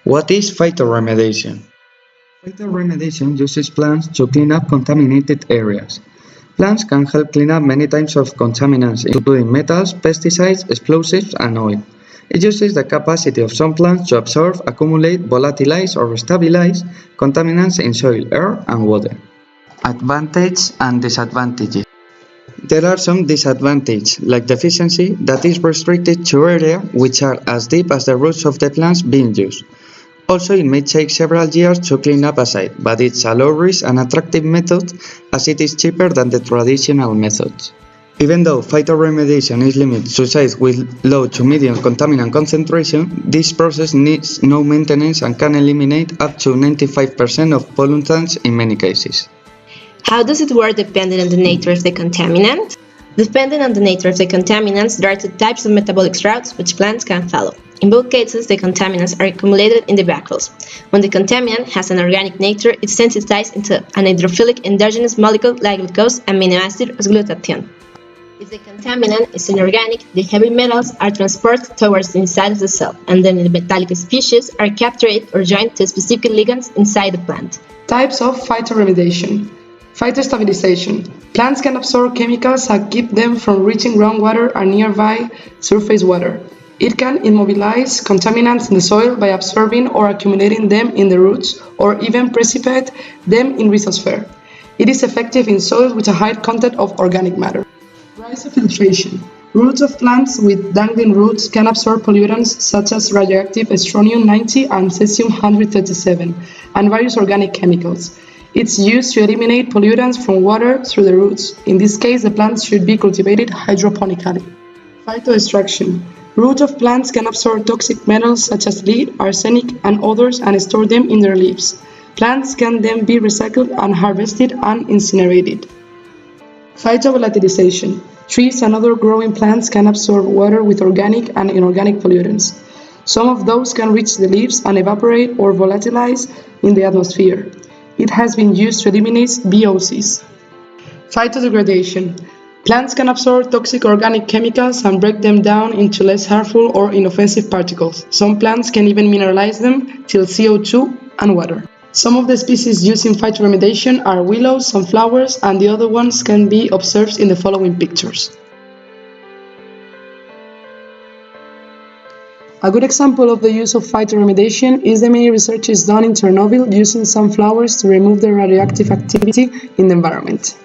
What is phytoremediation? Phytoremediation uses plants to clean up contaminated areas. Plants can help clean up many types of contaminants, including metals, pesticides, explosives, and oil. It uses the capacity of some plants to absorb, accumulate, volatilize, or stabilize contaminants in soil, air, and water. Advantages and disadvantages. There are some disadvantages, like deficiency, that is restricted to areas which are as deep as the roots of the plants being used. Also, it may take several years to clean up a site, but it's a low-risk and attractive method as it is cheaper than the traditional methods. Even though phytoremediation is limited to sites with low to medium contaminant concentration, this process needs no maintenance and can eliminate up to 95% of pollutants in many cases. How does it work depending on the nature of the contaminant? Depending on the nature of the contaminants, there are two types of metabolic routes which plants can follow. In both cases, the contaminants are accumulated in the backfields. When the contaminant has an organic nature, it's sensitized into an hydrophilic endogenous molecule like glucose amino acid or glutathione. If the contaminant is inorganic, the heavy metals are transported towards the inside of the cell, and then the metallic species are captured or joined to specific ligands inside the plant. Types of phytoremediation. Phytostabilization. Plants can absorb chemicals and keep them from reaching groundwater and nearby surface water. It can immobilize contaminants in the soil by absorbing or accumulating them in the roots, or even precipitate them in rhizosphere. It is effective in soils with a high content of organic matter. Rhizofiltration. Roots of plants with dangling roots can absorb pollutants such as radioactive strontium-90 and cesium-137, and various organic chemicals. It's used to eliminate pollutants from water through the roots. In this case, the plants should be cultivated hydroponically. Phytoextraction. Roots of plants can absorb toxic metals such as lead, arsenic, and others and store them in their leaves. Plants can then be recycled and harvested and incinerated. Phytovolatilization. Trees and other growing plants can absorb water with organic and inorganic pollutants. Some of those can reach the leaves and evaporate or volatilize in the atmosphere. It has been used to eliminate VOCs. Phytodegradation. Plants can absorb toxic organic chemicals and break them down into less harmful or inoffensive particles. Some plants can even mineralize them till CO2 and water. Some of the species used in phytoremediation are willows, sunflowers, and the other ones can be observed in the following pictures. A good example of the use of phytoremediation is the many researches done in Chernobyl using sunflowers to remove the radioactive activity in the environment.